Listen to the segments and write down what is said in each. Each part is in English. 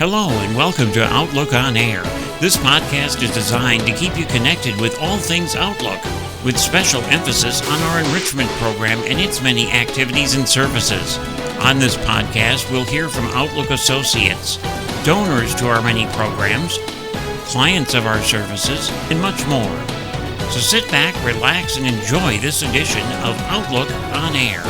Hello and welcome to Outlook on Air. This podcast is designed to keep you connected with all things Outlook, with special emphasis on our enrichment program and its many activities and services. On this podcast, we'll hear from Outlook associates, donors to our many programs, clients of our services, and much more. So sit back, relax, and enjoy this edition of Outlook on Air.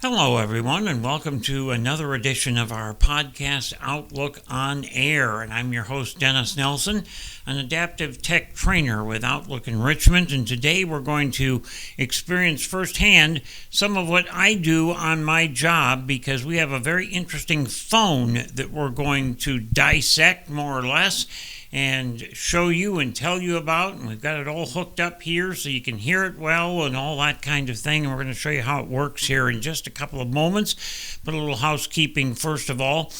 Hello, everyone, and welcome to another edition of our podcast, Outlook on Air. And I'm your host, Dennis Nelson, an adaptive tech trainer with Outlook Enrichment. And today we're going to experience firsthand some of what I do on my job, because we have a very interesting phone that we're going to dissect, more or less, and show you and tell you about. And we've got it all hooked up here so you can hear it well and all that kind of thing. And we're going to show you how it works here in just a couple of moments. But a little housekeeping first of all.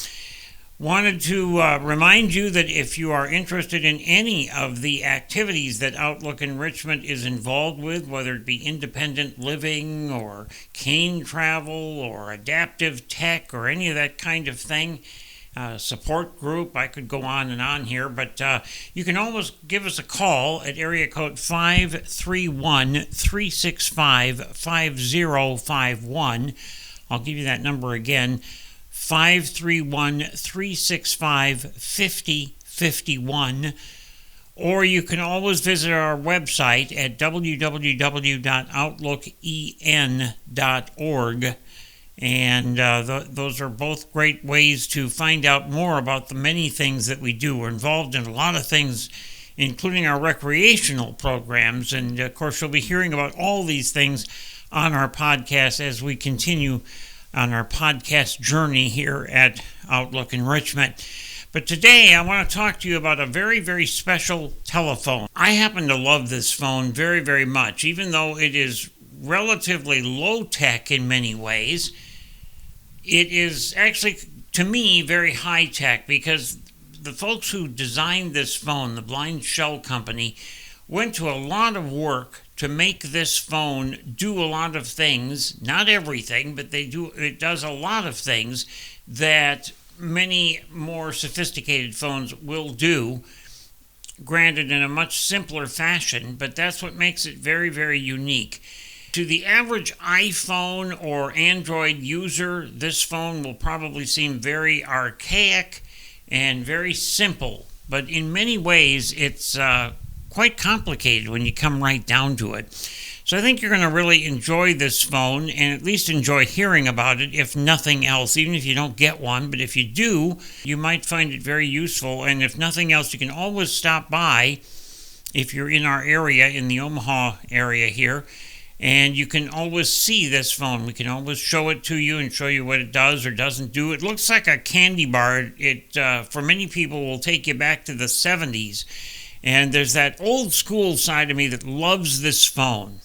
Wanted to remind you that if you are interested in any of the activities that Outlook Enrichment is involved with, whether it be independent living or cane travel or adaptive tech or any of that kind of thing, support group, I could go on and on here, but you can always give us a call at area code 531-365-5051. I'll give you that number again, 531-365-5051. Or you can always visit our website at www.outlooken.org. And those are both great ways to find out more about the many things that we do. We're involved in a lot of things, including our recreational programs. And, of course, you'll be hearing about all these things on our podcast as we continue on our podcast journey here at Outlook Enrichment. But today I want to talk to you about a very, very special telephone. I happen to love this phone very, very much, even though it is relatively low-tech in many ways. It is actually, to me, very high-tech, because the folks who designed this phone, the BlindShell company, went to a lot of work to make this phone do a lot of things, not everything, but it does a lot of things that many more sophisticated phones will do, granted in a much simpler fashion, but that's what makes it very, very unique. To the average iPhone or Android user, this phone will probably seem very archaic and very simple, but in many ways it's quite complicated when you come right down to it. So I think you're going to really enjoy this phone, and at least enjoy hearing about it, if nothing else, even if you don't get one. But if you do, you might find it very useful, and if nothing else, you can always stop by if you're in our area, in the Omaha area here, and you can always see this phone. We can always show it to you and show you what it does or doesn't do. It looks like a candy bar. It, for many people, will take you back to the 70s. And there's that old school side of me that loves this phone.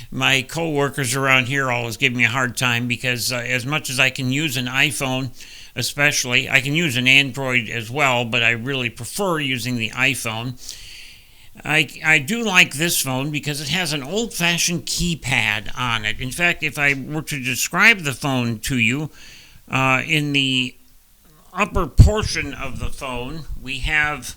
My co-workers around here always give me a hard time, because as much as I can use an iPhone, especially, I can use an Android as well, but I really prefer using the iPhone. I do like this phone because it has an old-fashioned keypad on it. In fact, if I were to describe the phone to you, in the upper portion of the phone, we have,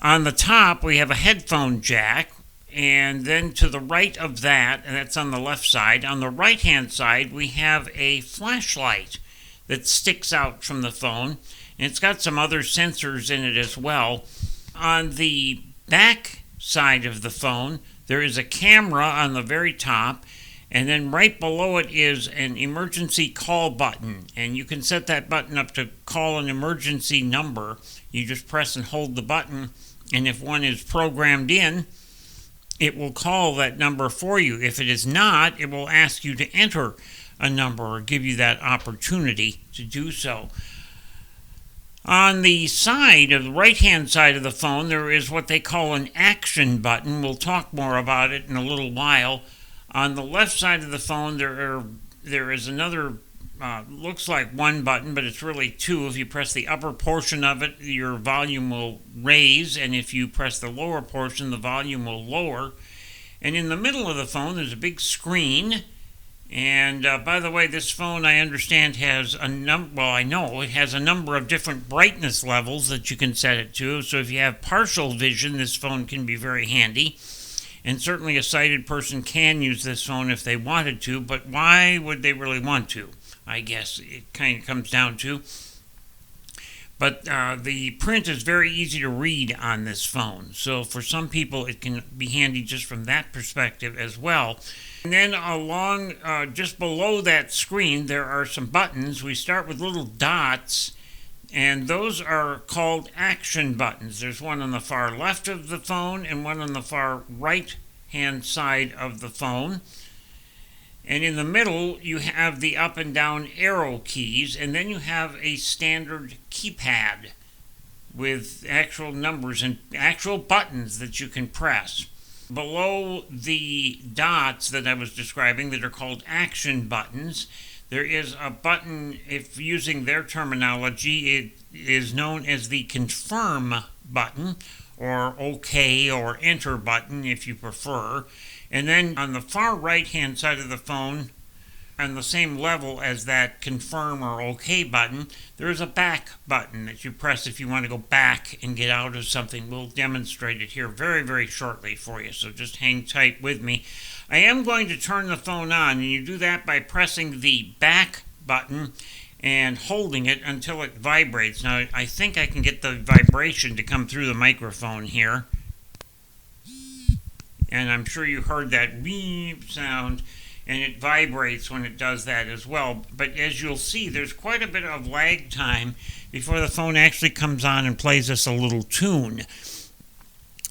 on the top, we have a headphone jack, and then to the right of that, and that's on the left side, on the right-hand side, we have a flashlight that sticks out from the phone, and it's got some other sensors in it as well. On the back side of the phone, there is a camera on the very top, and then right below it is an emergency call button, and you can set that button up to call an emergency number. You just press and hold the button, and if one is programmed in, it will call that number for you. If it is not, it will ask you to enter a number or give you that opportunity to do so. On the side, of the right-hand side of the phone, there is what they call an action button. We'll talk more about it in a little while. On the left side of the phone, there is another, looks like one button, but it's really two. If you press the upper portion of it, your volume will raise, and if you press the lower portion, the volume will lower. And in the middle of the phone, there's a big screen, And by the way, this phone I understand has I know it has a number of different brightness levels that you can set it to. So if you have partial vision, this phone can be very handy. And certainly a sighted person can use this phone if they wanted to, but why would they really want to? I guess it kind of comes down to. But the print is very easy to read on this phone. So for some people, it can be handy just from that perspective as well. And then along, just below that screen, there are some buttons. We start with little dots, and those are called action buttons. There's one on the far left of the phone and one on the far right-hand side of the phone. And in the middle, you have the up and down arrow keys, and then you have a standard keypad with actual numbers and actual buttons that you can press. Below the dots that I was describing that are called action buttons, there is a button, if using their terminology, it is known as the confirm button, or OK or enter button if you prefer. And then on the far right-hand side of the phone, on the same level as that confirm or OK button, there is a back button that you press if you want to go back and get out of something. We'll demonstrate it here very, very shortly for you, so just hang tight with me. I am going to turn the phone on, and you do that by pressing the back button and holding it until it vibrates. Now, I think I can get the vibration to come through the microphone here. And I'm sure you heard that beep sound, and it vibrates when it does that as well. But as you'll see, there's quite a bit of lag time before the phone actually comes on and plays us a little tune.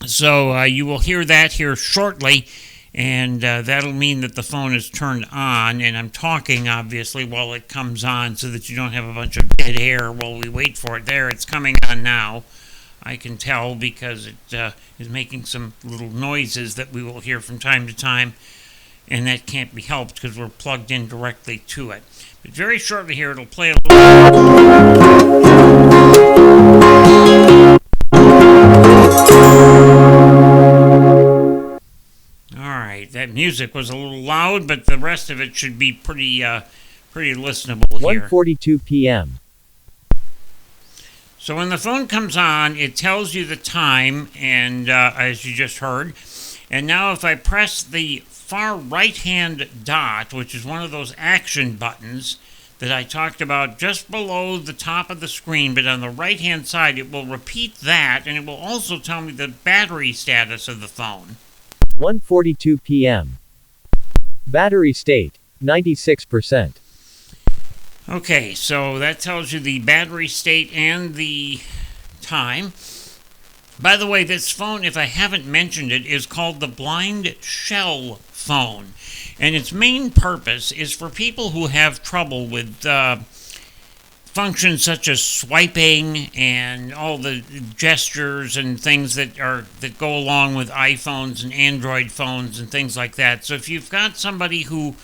So you will hear that here shortly, and that'll mean that the phone is turned on, and I'm talking, obviously, while it comes on so that you don't have a bunch of dead air while we wait for it. There, it's coming on now. I can tell because it is making some little noises that we will hear from time to time, and that can't be helped because we're plugged in directly to it. But very shortly here, it'll play a little... Alright, that music was a little loud, but the rest of it should be pretty listenable here. 1:42 p.m. So when the phone comes on, it tells you the time, and as you just heard. And now if I press the far right-hand dot, which is one of those action buttons that I talked about just below the top of the screen, but on the right-hand side, it will repeat that, and it will also tell me the battery status of the phone. 1:42 p.m. Battery state, 96%. Okay, so that tells you the battery state and the time. By the way, this phone, if I haven't mentioned it, is called the BlindShell phone. And its main purpose is for people who have trouble with functions such as swiping and all the gestures and things that go along with iPhones and Android phones and things like that. So if you've got somebody who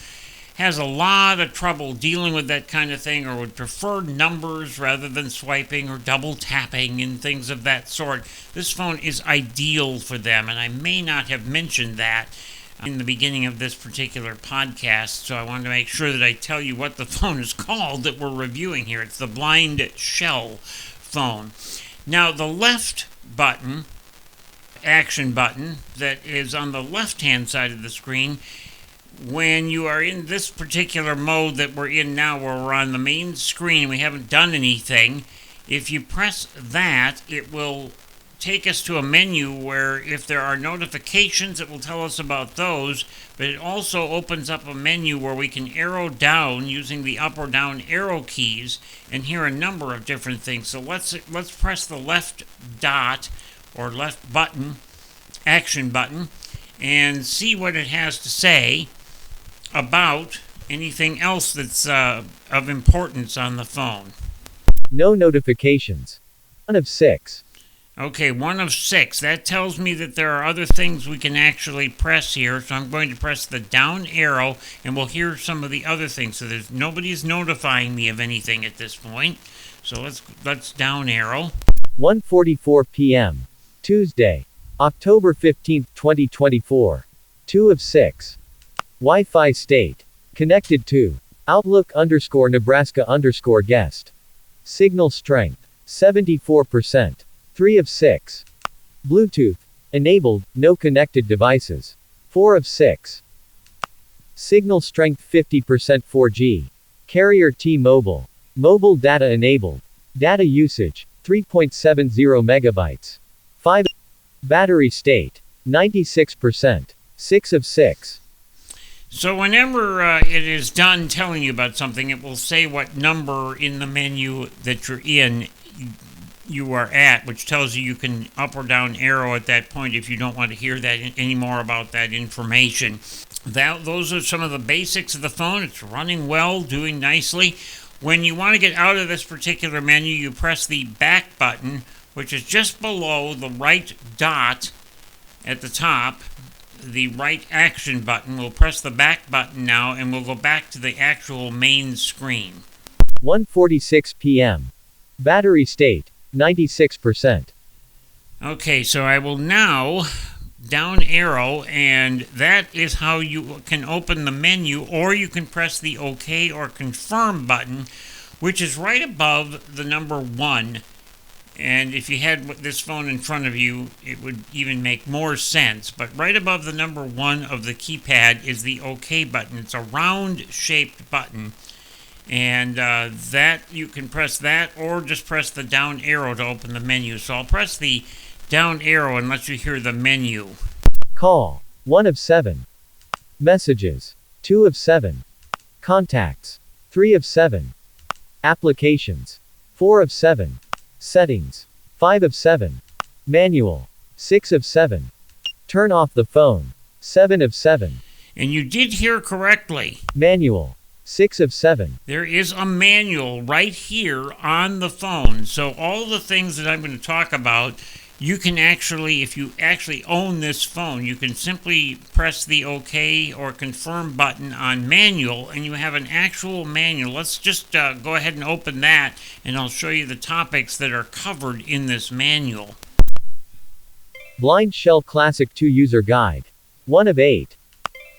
has a lot of trouble dealing with that kind of thing, or would prefer numbers rather than swiping or double tapping and things of that sort, this phone is ideal for them. And I may not have mentioned that in the beginning of this particular podcast, so I wanted to make sure that I tell you what the phone is called that we're reviewing here. It's the BlindShell phone. Now, the left button, action button, that is on the left-hand side of the screen, when you are in this particular mode that we're in now, where we're on the main screen, we haven't done anything, if you press that, it will take us to a menu where if there are notifications, it will tell us about those, but it also opens up a menu where we can arrow down using the up or down arrow keys and hear a number of different things. So let's press the left dot or left button, action button, and see what it has to say about anything else that's of importance on the phone. No notifications. 1 of 6. Okay, 1 of 6. That tells me that there are other things we can actually press here. So I'm going to press the down arrow, and we'll hear some of the other things. So nobody's notifying me of anything at this point. So let's down arrow. 1:44 p.m. Tuesday, October 15, 2024. 2 of 6. Wi-Fi state. Connected to. Outlook _Nebraska _guest. Signal strength. 74%. 3 of 6. Bluetooth. Enabled, no connected devices. 4 of 6. Signal strength 50% 4G. Carrier T-Mobile. Mobile data enabled. Data usage, 3.70 megabytes. 5. Battery state, 96%. 6 of 6. So whenever it is done telling you about something, it will say what number in the menu that you're in you are at, which tells you can up or down arrow at that point if you don't want to hear that any more about that information. Those are some of the basics of the phone. It's running well, doing nicely. When you want to get out of this particular menu, you press the back button, which is just below the right dot at the top. The right action button. We'll press the back button now, and we'll go back to the actual main screen. 1:46 p.m. Battery state, 96%. Okay, so I will now down arrow, and that is how you can open the menu, or you can press the OK or confirm button, which is right above the number 1. And if you had this phone in front of you, it would even make more sense. But right above the number 1 of the keypad is the OK button. It's a round-shaped button. And that you can press that or just press the down arrow to open the menu. So I'll press the down arrow and let you hear the menu. Call, 1 of 7. Messages, 2 of 7. Contacts, 3 of 7. Applications, 4 of 7. Settings, 5 of 7. Manual, 6 of 7. Turn off the phone, 7 of 7. And you did hear correctly. Manual, 6 of 7. There is a manual right here on the phone. So all the things that I'm going to talk about, you can actually, if you actually own this phone, you can simply press the OK or confirm button on manual, and you have an actual manual. Let's just go ahead and open that, and I'll show you the topics that are covered in this manual. BlindShell Classic 2 User Guide. 1 of 8.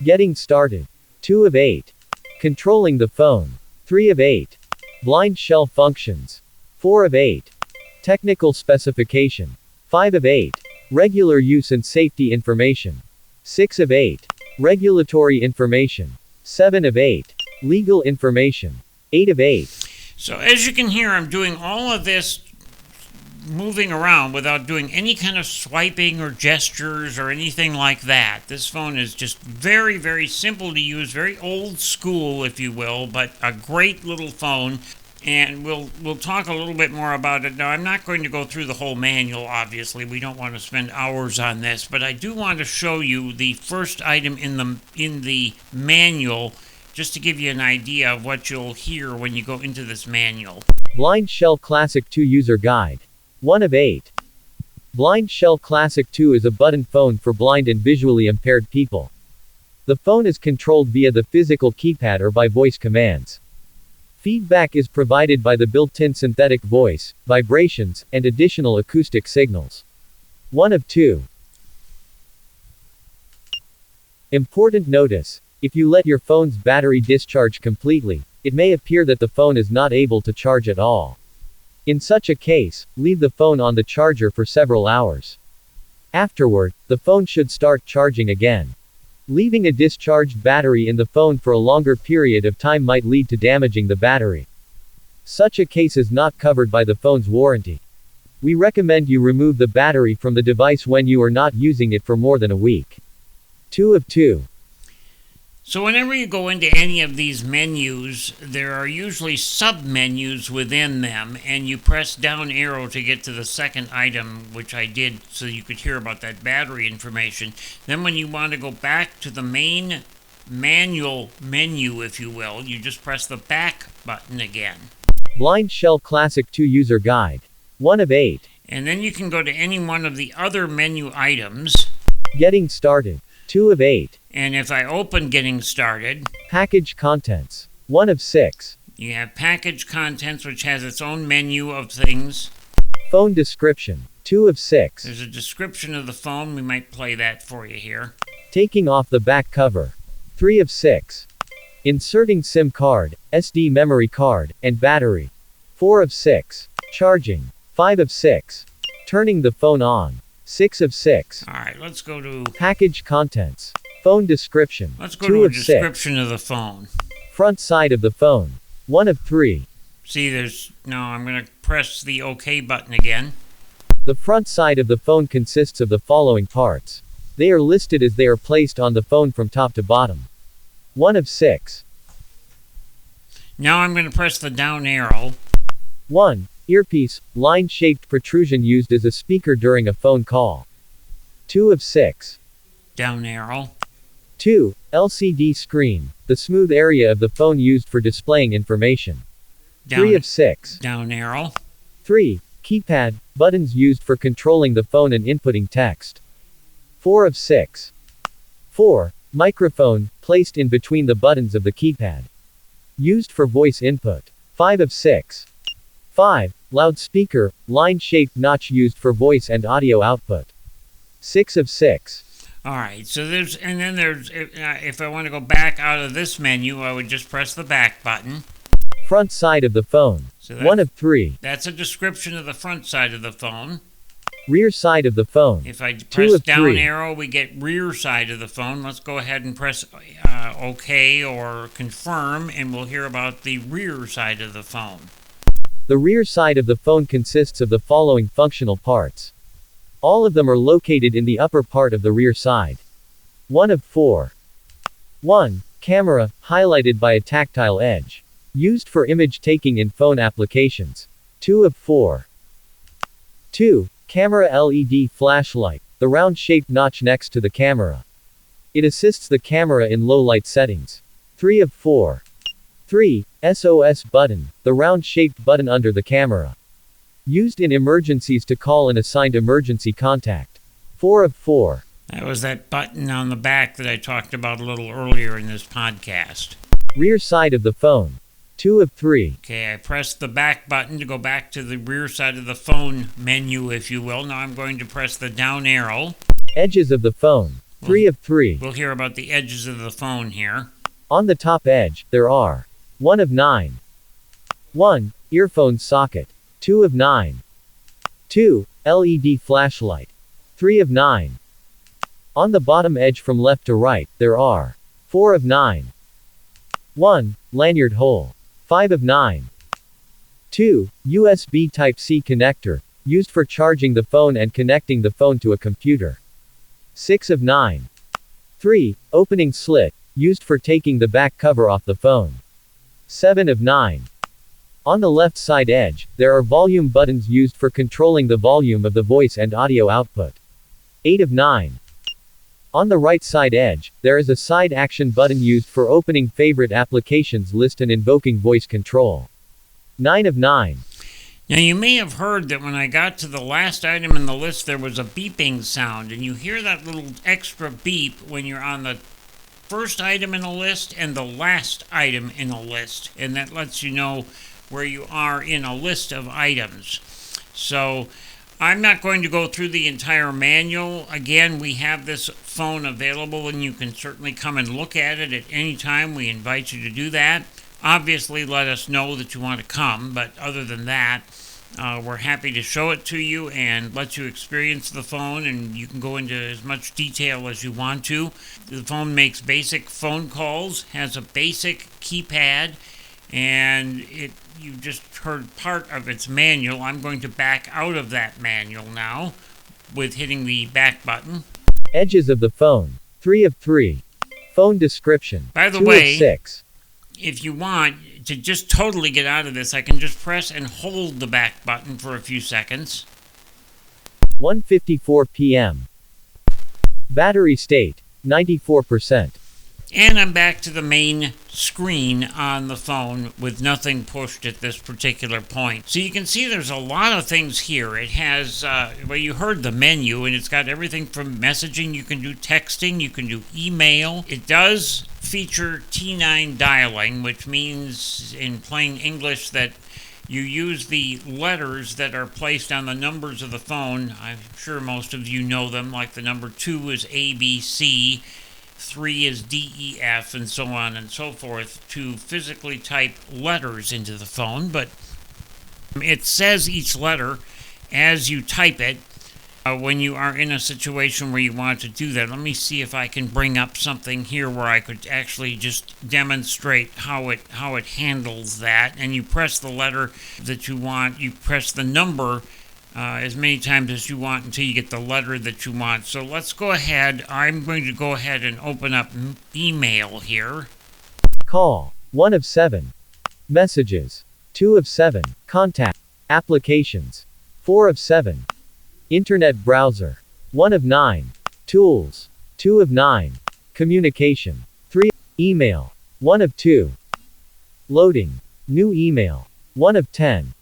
Getting started. 2 of 8. Controlling the phone. 3 of 8. BlindShell functions. 4 of 8. Technical specification. 5 of 8. Regular use and safety information. 6 of 8. Regulatory information. 7 of 8. Legal information. 8 of 8. So as you can hear, I'm doing all of this moving around without doing any kind of swiping or gestures or anything like that. This phone is just very, very simple to use, very old school, if you will, but a great little phone. And we'll talk a little bit more about it. Now, I'm not going to go through the whole manual, obviously. We don't want to spend hours on this, but I do want to show you the first item in the manual, just to give you an idea of what you'll hear when you go into this manual. BlindShell Classic 2 User Guide. 1 of 8. BlindShell Classic 2 is a button phone for blind and visually impaired people. The phone is controlled via the physical keypad or by voice commands. Feedback is provided by the built-in synthetic voice, vibrations, and additional acoustic signals. 1 of 2. Important notice: if you let your phone's battery discharge completely, it may appear that the phone is not able to charge at all. In such a case, leave the phone on the charger for several hours. Afterward, the phone should start charging again. Leaving a discharged battery in the phone for a longer period of time might lead to damaging the battery. Such a case is not covered by the phone's warranty. We recommend you remove the battery from the device when you are not using it for more than a week. 2 of 2. So whenever you go into any of these menus, there are usually sub-menus within them, and you press down arrow to get to the second item, which I did so you could hear about that battery information. Then when you want to go back to the main manual menu, if you will, you just press the back button again. BlindShell Classic 2 User Guide. 1 of 8. And then you can go to any one of the other menu items. Getting started. 2 of 8. And if I open Getting Started, Package Contents. 1 of 6. you have Package Contents, which has its own menu of things. Phone Description. 2 of 6. There's a description of the phone. We might play that for you here. Taking off the back cover. 3 of 6. Inserting SIM card, SD memory card, and battery. 4 of 6. Charging. 5 of 6. Turning the phone on. 6 of 6. All right, let's go to Package contents. Phone description. let's go 2 to a of 6. description of the phone. Front side of the phone. 1 of 3. See, now I'm going to press the OK button again. The front side of the phone consists of the following parts. They are listed as they are placed on the phone from top to bottom. 1 of 6. Now I'm going to press the down arrow. 1. Earpiece, line-shaped protrusion used as a speaker during a phone call. 2 of 6. Down arrow. 2. LCD screen, the smooth area of the phone used for displaying information. 3 of 6. Down arrow. 3. Keypad, buttons used for controlling the phone and inputting text. 4 of 6. 4. Microphone, placed in between the buttons of the keypad. Used for voice input. 5 of 6. 5. Loudspeaker, line-shaped notch used for voice and audio output. 6 of 6. All right, so if I want to go back out of this menu, I would just press the back button. Front side of the phone. So 1 of 3. That's a description of the front side of the phone. Rear side of the phone. If I 2 press of down 3. arrow, we get rear side of the phone. Let's go ahead and press OK or confirm, and we'll hear about the rear side of the phone. The rear side of the phone consists of the following functional parts. All of them are located in the upper part of the rear side. 1 of 4. 1. Camera, highlighted by a tactile edge. Used for image taking in phone applications. 2 of 4. 2. Camera LED flashlight, the round-shaped notch next to the camera. It assists the camera in low-light settings. 3 of 4. 3. SOS button, the round-shaped button under the camera. Used in emergencies to call an assigned emergency contact. 4 of 4. That was that button on the back that I talked about a little earlier in this podcast. Rear side of the phone. 2 of 3. Okay, I pressed the back button to go back to the rear side of the phone menu, if you will. Now I'm going to press the down arrow. Edges of the phone. 3 of 3. We'll hear about the edges of the phone here. On the top edge, there are 1 of 9. 1. Earphone socket. 2 of 9. 2. LED flashlight. 3 of 9. On the bottom edge from left to right, there are 4 of 9. 1. Lanyard hole. 5 of 9. 2. USB Type-C connector, used for charging the phone and connecting the phone to a computer. 6 of 9. 3. Opening slit, used for taking the back cover off the phone. 7 of 9. On the left side edge, there are volume buttons used for controlling the volume of the voice and audio output. 8 of 9. On the right side edge, there is a side action button used for opening favorite applications list and invoking voice control. 9 of 9. Now you may have heard that when I got to the last item in the list, there was a beeping sound, and you hear that little extra beep when you're on the first item in a list and the last item in a list, and that lets you know where you are in a list of items. So I'm not going to go through the entire manual. Again, we have this phone available, and you can certainly come and look at it at any time. We invite you to do that. Obviously, let us know that you want to come, but other than that, we're happy to show it to you and let you experience the phone, and you can go into as much detail as you want to. The phone makes basic phone calls, has a basic keypad, and you just heard part of its manual. I'm going to back out of that manual now with hitting the back button. Edges of the phone. 3 of 3. Phone description. By the 2 way, of 6. If you want to just totally get out of this, I can just press and hold the back button for a few seconds. 1:54 p.m. Battery state. 94%. And I'm back to the main screen on the phone with nothing pushed at this particular point. So you can see there's a lot of things here. It has, well, you heard the menu, and it's got everything from messaging. You can do texting. You can do email. It does feature T9 dialing, which means in plain English that you use the letters that are placed on the numbers of the phone. I'm sure most of you know them, like the number 2 is ABC. 3 is DEF, and so on and so forth, to physically type letters into the phone, but it says each letter as you type it when you are in a situation where you want to do that. Let me see if I can bring up something here where I could actually just demonstrate how it handles that. And you press the letter that you want. You press the number as many times as you want until you get the letter that you want. So let's go ahead. I'm going to go ahead and open up email here. Call. 1 of 7. Messages. 2 of 7. Contact. Applications. 4 of 7. Internet browser. 1 of 9. Tools. 2 of 9. Communication. 3. Email. 1 of 2. Loading. New email. 1 of 10.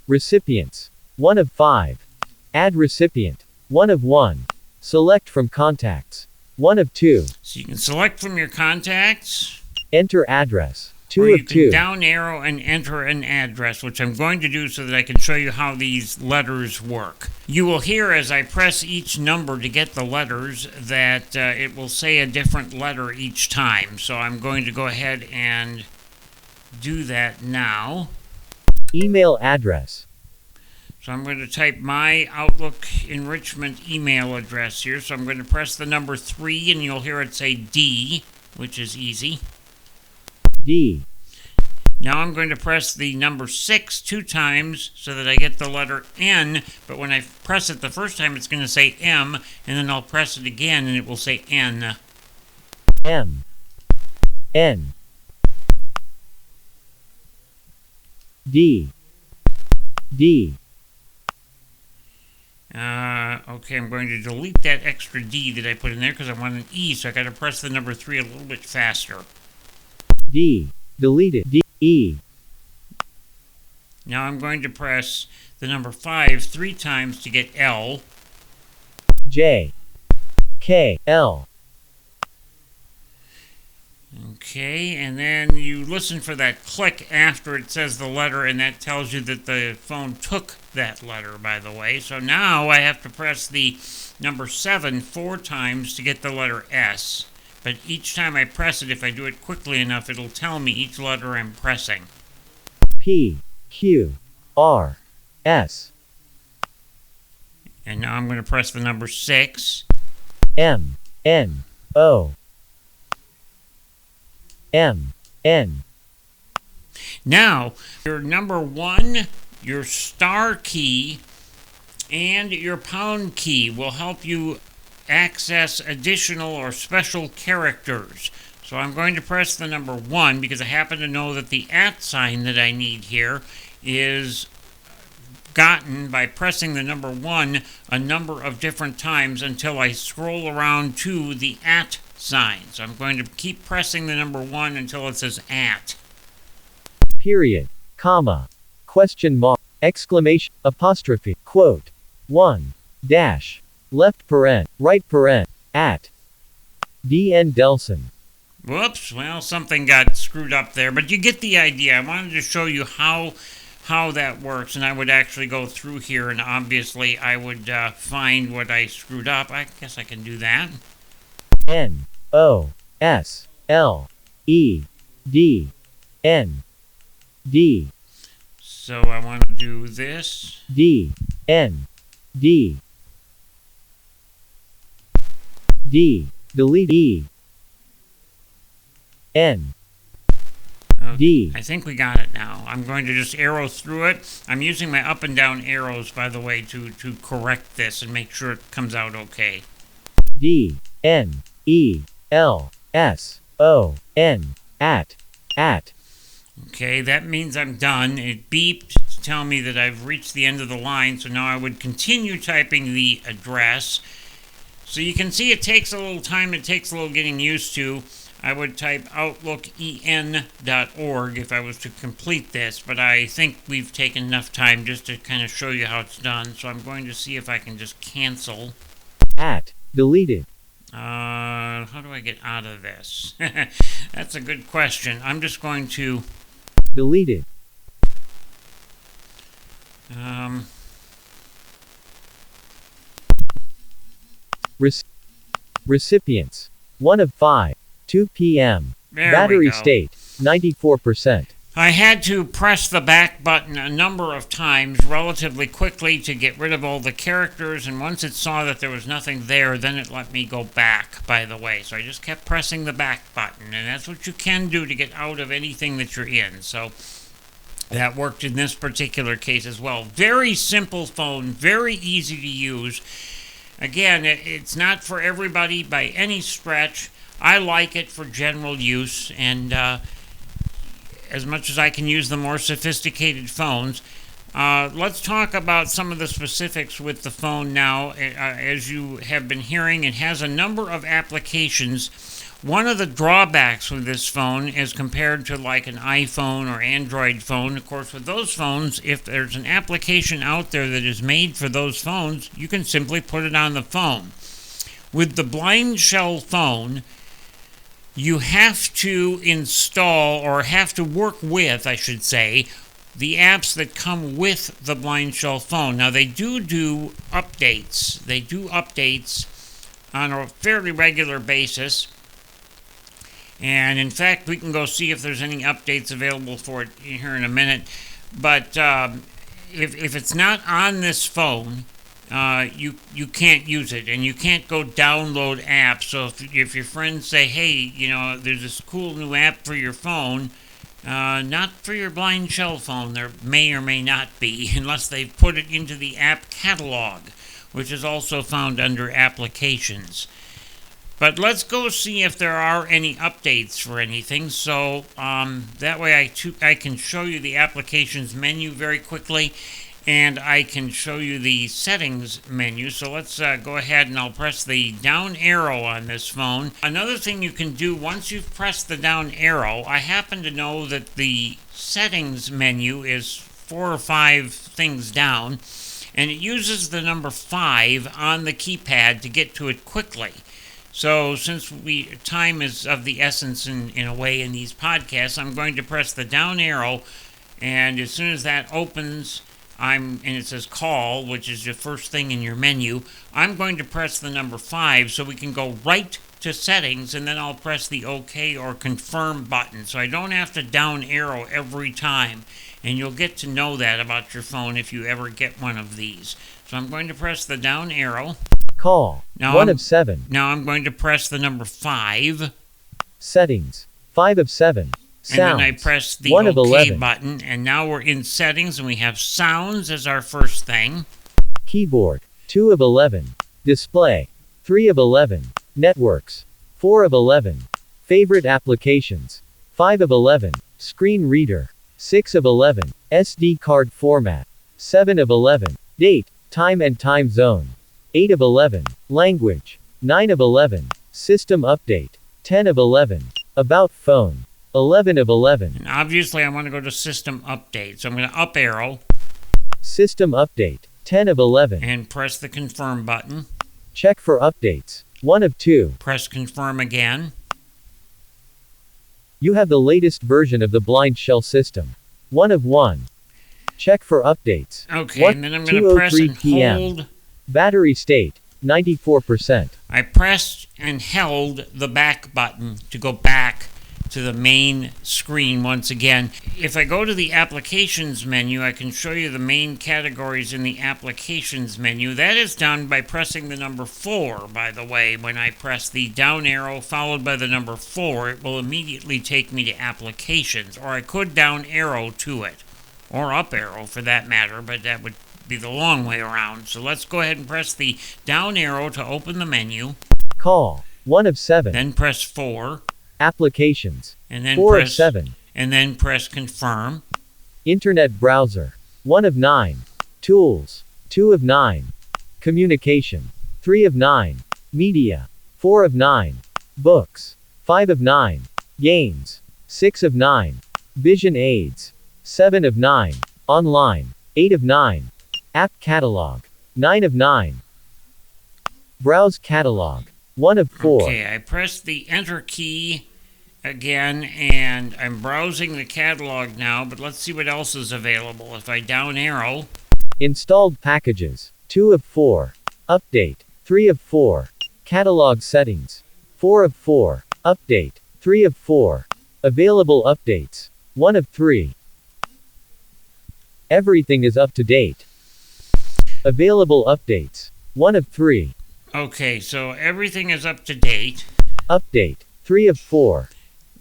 Recipients. 1 of 5. Add recipient. 1 of 1. Select from contacts. 1 of 2. So you can select from your contacts. Enter address. 2 or of you 2. can down arrow and enter an address, which I'm going to do so that I can show you how these letters work. You will hear as I press each number to get the letters that it will say a different letter each time. So I'm going to go ahead and do that now. Email address. So I'm going to type my Outlook enrichment email address here. So I'm going to press the number 3 and you'll hear it say D, which is easy. D. Now I'm going to press the number 6 2 times so that I get the letter N, but when I press it the first time it's going to say M, and then I'll press it again and it will say N. M. N. D. D. Okay, I'm going to delete that extra D that I put in there because I want an E, so I got to press the number 3 a little bit faster. D. Deleted. D. E. Now I'm going to press the number 5 3 times to get L. J. K. L. Okay, and then you listen for that click after it says the letter, and that tells you that the phone took that letter, by the way. So now I have to press the number 7 4 times to get the letter S. But each time I press it, if I do it quickly enough, it'll tell me each letter I'm pressing. P. Q. R. S. And now I'm going to press the number 6. M. N. O. M. N. Now, your number 1, your star key, and your pound key will help you access additional or special characters. So I'm going to press the number 1 because I happen to know that the @ sign that I need here is gotten by pressing the number 1 a number of different times until I scroll around to the @ sign. So I'm going to keep pressing the number 1 until it says @ Period. Comma. Question mark. Exclamation. Apostrophe. Quote. 1. Dash. Left paren. Right paren. @ D.N. Delson. Whoops, well, something got screwed up there, but you get the idea. I wanted to show you how that works, and I would actually go through here, and obviously I would find what I screwed up. I guess I can do that. N. O. S. L. E. D. N. D. So I want to do this. D. N. D. D. Delete E. N. Okay, D. I think we got it now. I'm going to just arrow through it. I'm using my up and down arrows, by the way, to correct this and make sure it comes out okay. D. N. E. L. S. O. N. @ Okay, that means I'm done. It beeped to tell me that I've reached the end of the line, so now I would continue typing the address. So you can see it takes a little time, it takes a little getting used to. I would type outlooken.org if I was to complete this, but I think we've taken enough time just to kind of show you how it's done. So I'm going to see if I can just cancel. @ Deleted. How do I get out of this? That's a good question. I'm just going to... Deleted. Recipients. 1 of 5. 2 p.m. There Battery we go. state, 94%. I had to press the back button a number of times relatively quickly to get rid of all the characters, and once it saw that there was nothing there, then it let me go back, by the way. So I just kept pressing the back button, and that's what you can do to get out of anything that you're in. So that worked in this particular case as well. Very simple phone, very easy to use. Again, it's not for everybody by any stretch. I like it for general use, and as much as I can use the more sophisticated phones. Let's talk about some of the specifics with the phone now. As you have been hearing, it has a number of applications. One of the drawbacks with this phone is compared to like an iPhone or Android phone. Of course, with those phones, if there's an application out there that is made for those phones, you can simply put it on the phone. With the BlindShell phone, you have to install, or have to work with, I should say, the apps that come with the BlindShell phone. Now, they do updates. They do updates on a fairly regular basis. And, in fact, we can go see if there's any updates available for it here in a minute. But if it's not on this phone, you can't use it, and you can't go download apps. So if your friends say, hey, you know, there's this cool new app for your phone, not for your BlindShell phone, there may or may not be, unless they've put it into the app catalog, which is also found under applications. But let's go see if there are any updates for anything. So that way I can show you the applications menu very quickly, and I can show you the settings menu. So let's go ahead, and I'll press the down arrow on this phone. Another thing you can do once you've pressed the down arrow, I happen to know that the settings menu is 4 or 5 things down, and it uses the number 5 on the keypad to get to it quickly. So since time is of the essence in a way in these podcasts, I'm going to press the down arrow, and as soon as that opens, and it says call, which is the first thing in your menu, I'm going to press the number 5 so we can go right to settings, and then I'll press the OK or confirm button. So I don't have to down arrow every time, and you'll get to know that about your phone if you ever get one of these. So I'm going to press the down arrow. Call. Now 1 of 7. Now I'm going to press the number 5. Settings. 5 of 7. Sounds. And then I press the 1 of OK 11. button, and now we're in settings, and we have sounds as our first thing. Keyboard. 2 of 11. Display. 3 of 11. Networks. 4 of 11. Favorite applications. 5 of 11. Screen reader. 6 of 11. SD card format. 7 of 11. Date, time and time zone. 8 of 11. Language. 9 of 11. System update. 10 of 11. About phone. 11 of 11. And obviously I want to go to system update, so I'm going to up arrow. System update. 10 of 11. And press the confirm button. Check for updates. 1 of 2. Press confirm again. You have the latest version of the BlindShell system. 1 of 1. Check for updates. Okay, and then I'm going to press and hold. Battery state, 94%. I pressed and held the back button to go back to the main screen once again. If I go to the applications menu, I can show you the main categories in the applications menu. That is done by pressing the number 4, by the way. When I press the down arrow followed by the number 4, it will immediately take me to applications, or I could down arrow to it, or up arrow for that matter, but that would be the long way around. So let's go ahead and press the down arrow to open the menu. Call, 1 of 7. Then press 4. Applications, And then 4 press of 7. And then press confirm. Internet browser, 1 of 9. Tools, 2 of 9. Communication, 3 of 9. Media, 4 of 9. Books, 5 of 9. Games, 6 of 9. Vision aids, 7 of 9. Online, 8 of 9. App catalog, 9 of 9. Browse catalog, 1 of 4. Okay, I pressed the enter key again, and I'm browsing the catalog now, but let's see what else is available. If I down arrow. Installed packages, 2 of 4. Update, 3 of 4. Catalog settings, 4 of 4. Update. 3 of 4. Available updates. 1 of 3. Everything is up to date. Available updates. 1 of 3. Okay, so everything is up to date. Update. 3 of 4.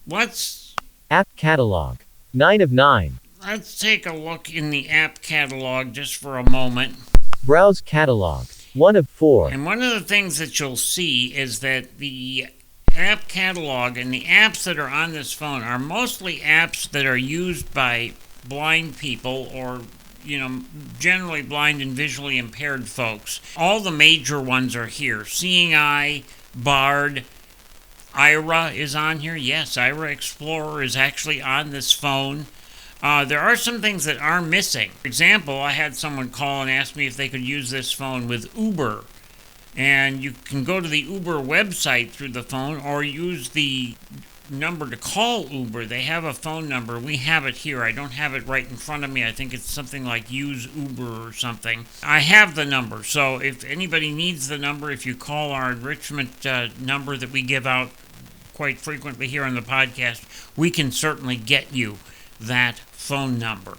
What's... App catalog. 9 of 9. Let's take a look in the app catalog just for a moment. Browse catalog. 1 of 4. And one of the things that you'll see is that the app catalog and the apps that are on this phone are mostly apps that are used by blind people or, generally blind and visually impaired folks. All the major ones are here. Seeing Eye, Bard, Ira is on here. Yes, Ira Explorer is actually on this phone. There are some things that are missing. For example, I had someone call and ask me if they could use this phone with Uber. And you can go to the Uber website through the phone or use the number to call Uber. They have a phone number. We have it here. I don't have it right in front of me. I think it's something like Use Uber or something. I have the number. So if anybody needs the number, if you call our enrichment number that we give out quite frequently here on the podcast, we can certainly get you that phone number.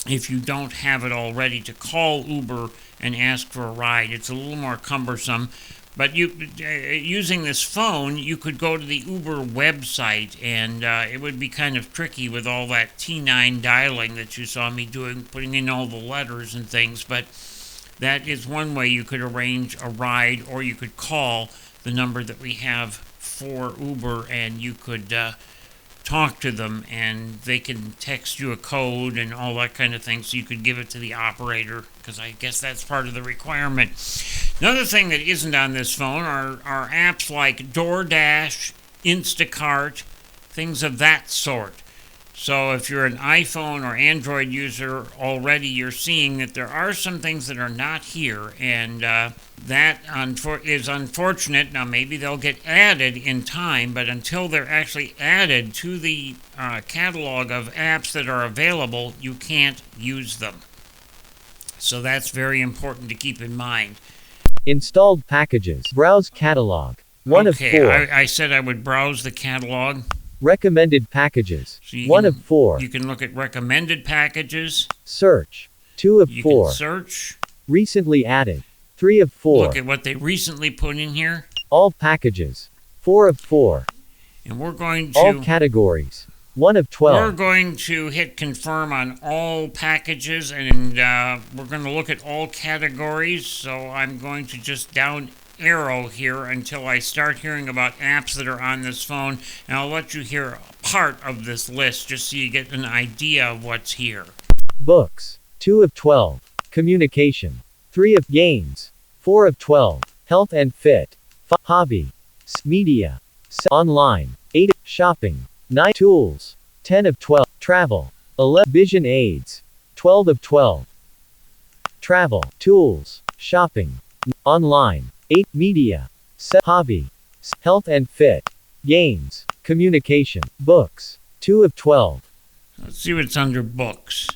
If you don't have it already, to call Uber and ask for a ride. It's a little more cumbersome, but using this phone, you could go to the Uber website, and it would be kind of tricky with all that T9 dialing that you saw me doing, putting in all the letters and things, but that is one way you could arrange a ride, or you could call the number that we have for Uber, and you could talk to them, and they can text you a code and all that kind of thing, so you could give it to the operator, because I guess that's part of the requirement. Another thing that isn't on this phone are apps like DoorDash, Instacart, things of that sort. So if you're an iPhone or Android user already, you're seeing that there are some things that are not here, and that is unfortunate. Now, maybe they'll get added in time, but until they're actually added to the catalog of apps that are available, you can't use them. So that's very important to keep in mind. Installed packages. Browse catalog. 1 of 4. Okay, I said I would browse the catalog. Recommended packages. So 1 of 4. You can look at recommended packages. Search. 2 of 4. You can search. Recently added. 3 of 4. Look at what they recently put in here. All packages. 4 of 4. And we're going to... All categories. 1 of 12. We're going to hit confirm on all packages, and we're going to look at all categories. So I'm going to just down arrow here until I start hearing about apps that are on this phone, and I'll let you hear part of this list just so you get an idea of what's here. Books. 2 of 12. Communication. 3 of games. 4 of 12. Health and fit. 5 hobby. Media. Online. 8 shopping. 9 tools. 10 of 12. Travel. 11 vision aids. 12 of 12. Travel. Tools. Shopping. Online. 8 media. 7 hobby. Health and fit. Games. Communication. Books. 2 of 12. Let's see what's under books.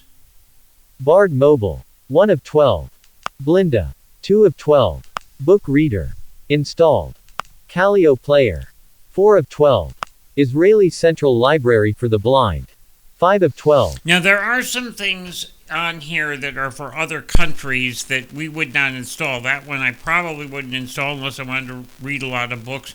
Bard Mobile. 1 of 12. Blinda. 2 of 12. Book Reader. Installed. Calio Player. 4 of 12. Israeli Central Library for the Blind. 5 of 12. Now, there are some things on here that are for other countries that we would not install. That one I probably wouldn't install unless I wanted to read a lot of books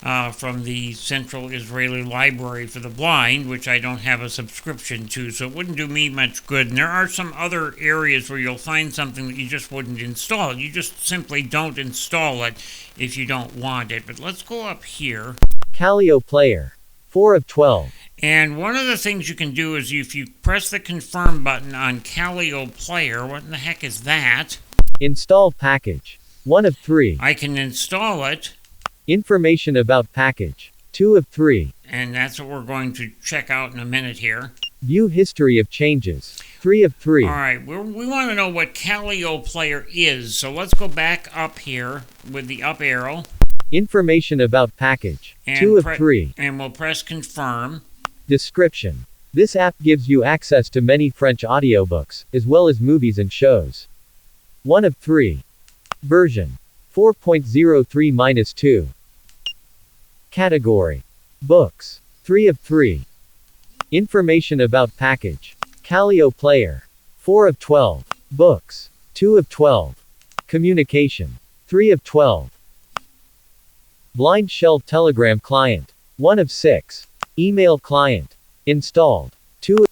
from the Central Israeli Library for the Blind, which I don't have a subscription to, so it wouldn't do me much good. And there are some other areas where you'll find something that you just wouldn't install. You just simply don't install it if you don't want it. But let's go up here. Calio Player. 4 of 12. And one of the things you can do is if you press the confirm button on Calio Player, what in the heck is that? Install package. 1 of 3. I can install it. Information about package. 2 of 3. And that's what we're going to check out in a minute here. View history of changes. 3 of 3. All right, we want to know what Calio Player is. So let's go back up here with the up arrow. Information about package. And 2 of 3. And we'll press confirm. Description. This app gives you access to many French audiobooks, as well as movies and shows. 1 of 3. Version. 4.03-2. Category. Books. 3 of 3. Information about package. Calio player. 4 of 12. Books. 2 of 12. Communication. 3 of 12. BlindShell Telegram client. 1 of 6. Email client. Installed. 2 of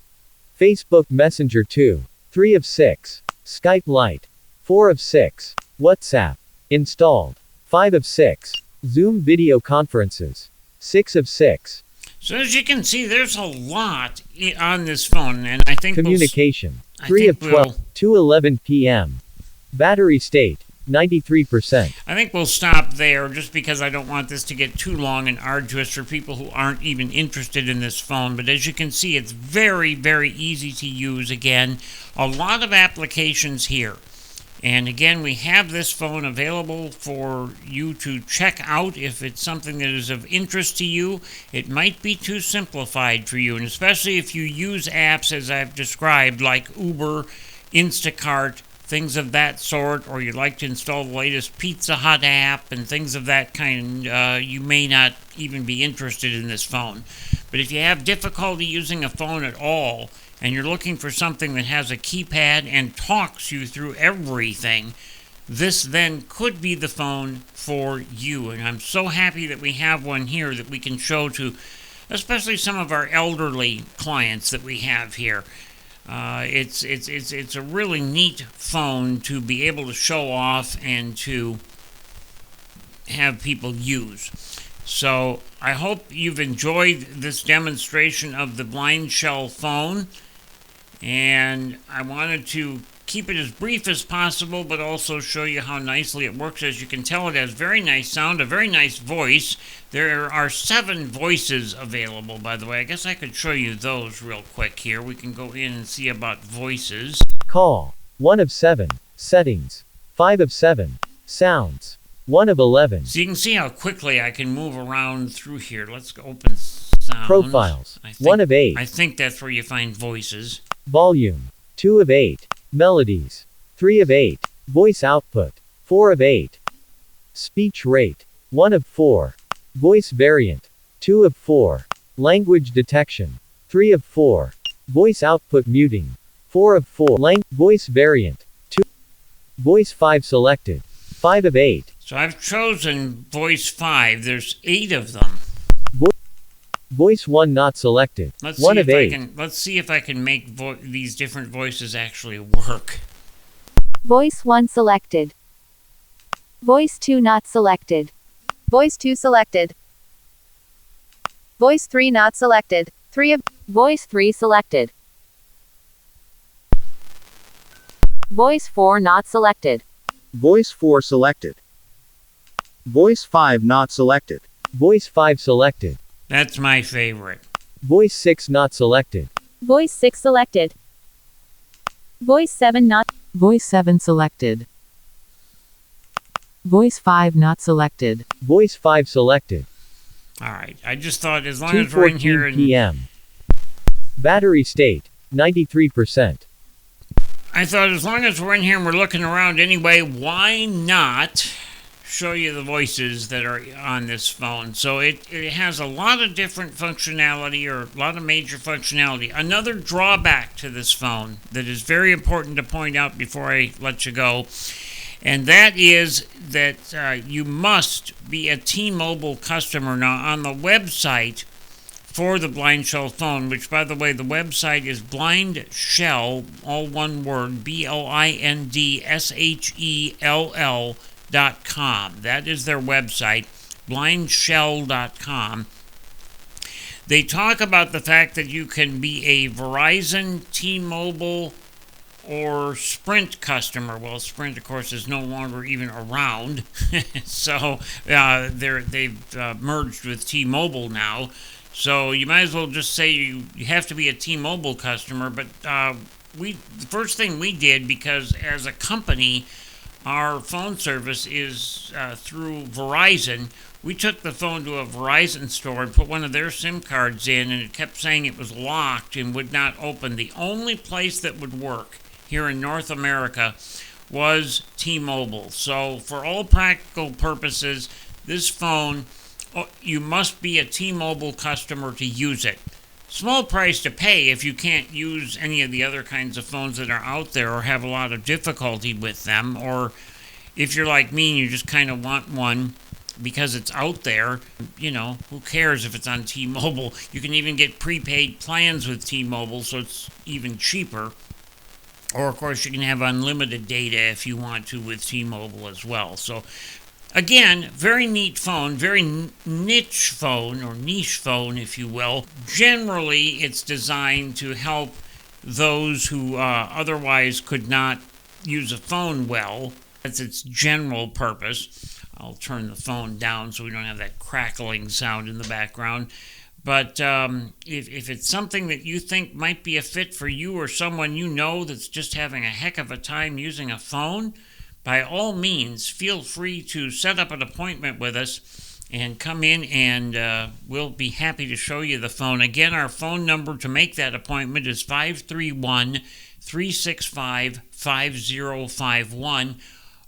Facebook Messenger 2. 3 of 6. Skype Lite. 4 of 6. WhatsApp. Installed. 5 of 6. Zoom video conferences. 6 of 6. So as you can see, there's a lot on this phone, and I think Communication. 3 of 12. 2:11 p.m. Battery state. 93%. I think we'll stop there just because I don't want this to get too long and arduous for people who aren't even interested in this phone. But as you can see, it's very, very easy to use. Again, a lot of applications here. And again, we have this phone available for you to check out if it's something that is of interest to you. It might be too simplified for you, and especially if you use apps as I've described, like Uber, Instacart, things of that sort, or you'd like to install the latest Pizza Hut app and things of that kind, you may not even be interested in this phone. But if you have difficulty using a phone at all, and you're looking for something that has a keypad and talks you through everything, this then could be the phone for you. And I'm so happy that we have one here that we can show to especially some of our elderly clients that we have here. It's a really neat phone to be able to show off and to have people use. So I hope you've enjoyed this demonstration of the BlindShell phone. And I wanted to keep it as brief as possible, but also show you how nicely it works. As you can tell, it has very nice sound, a very nice voice. There are 7 voices available, by the way. I guess I could show you those real quick here. We can go in and see about voices. Call. 1 of 7. Settings. 5 of 7. Sounds. 1 of 11. So you can see how quickly I can move around through here. Let's go open sounds. Profiles. 1 of 8. I think that's where you find voices. Volume. 2 of 8. Melodies. 3 of 8. Voice output. 4 of 8. Speech rate. 1 of 4. Voice variant. 2 of 4. Language detection. 3 of 4. Voice output muting. 4 of 4. Voice variant. 2. Voice 5 selected. 5 of 8. So I've chosen voice 5. There's 8 of them. Voice 1 not selected. Let's 1 of 8. Let's see if I can make these different voices actually work. Voice 1 selected. Voice 2 not selected. Voice 2 selected. Voice 3 not selected. 3 of Voice 3 selected. Voice 4 not selected. Voice 4 selected. Voice 5 not selected. Voice 5 selected. That's my favorite. Voice 6 not selected. Voice 6 selected. Voice 7 not. Voice 7 selected. Voice 5 not selected. Voice 5 selected. All right. I just thought as long as we're in here 2:14 p.m. Battery state 93%. I thought as long as we're in here and we're looking around anyway, why not show you the voices that are on this phone? So it has a lot of different functionality, or a lot of major functionality. Another drawback to this phone that is very important to point out before I let you go, and that is that you must be a T-Mobile customer. Now, on the website for the BlindShell phone, which, by the way, the website is BlindShell, all one word, BlindShell.com. That is their website, blindshell.com. They talk about the fact that you can be a Verizon, T-Mobile, or Sprint customer. Well, Sprint, of course, is no longer even around, so they've merged with T-Mobile now. So you might as well just say you have to be a T-Mobile customer. But the first thing we did, because as a company, our phone service is through Verizon, we took the phone to a Verizon store and put one of their SIM cards in, and it kept saying it was locked and would not open. The only place that would work here in North America was T-Mobile. So for all practical purposes, this phone you must be a T-Mobile customer to use it. Small price to pay if you can't use any of the other kinds of phones that are out there or have a lot of difficulty with them, or if you're like me and you just kind of want one because it's out there, who cares if it's on T-Mobile? You can even get prepaid plans with T-Mobile, so it's even cheaper. Or, of course, you can have unlimited data if you want to with T-Mobile as well. So, again, very neat phone, very niche phone, or niche phone, if you will. Generally, it's designed to help those who otherwise could not use a phone well. That's its general purpose. I'll turn the phone down so we don't have that crackling sound in the background. But if it's something that you think might be a fit for you or someone you know that's just having a heck of a time using a phone, by all means, feel free to set up an appointment with us and come in, and we'll be happy to show you the phone. Again, our phone number to make that appointment is 531-365-5051.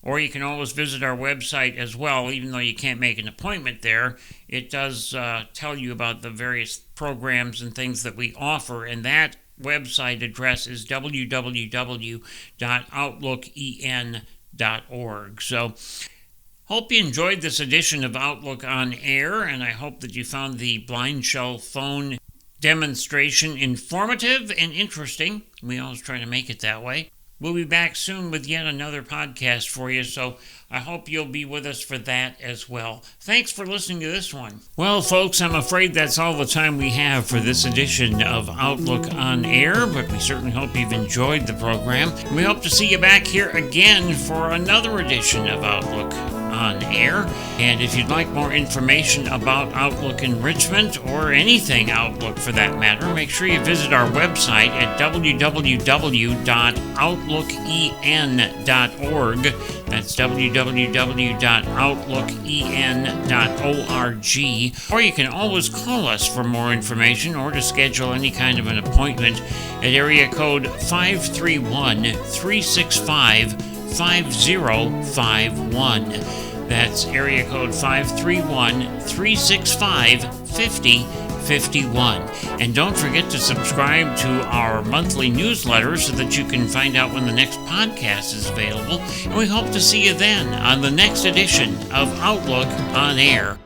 Or you can always visit our website as well. Even though you can't make an appointment there, it does tell you about the various programs and things that we offer. And that website address is www.outlooken.org. So, hope you enjoyed this edition of Outlook on Air, and I hope that you found the BlindShell phone demonstration informative and interesting. We always try to make it that way. We'll be back soon with yet another podcast for you, so I hope you'll be with us for that as well. Thanks for listening to this one. Well, folks, I'm afraid that's all the time we have for this edition of Outlook on Air, but we certainly hope you've enjoyed the program. We hope to see you back here again for another edition of Outlook on Air. And if you'd like more information about Outlook Enrichment, or anything Outlook for that matter, make sure you visit our website at www.outlooken.org. That's www.outlooken.org. Or you can always call us for more information or to schedule any kind of an appointment at area code 531-365-5051. That's area code 531-365-5051. And don't forget to subscribe to our monthly newsletter so that you can find out when the next podcast is available. And we hope to see you then on the next edition of Outlook on Air.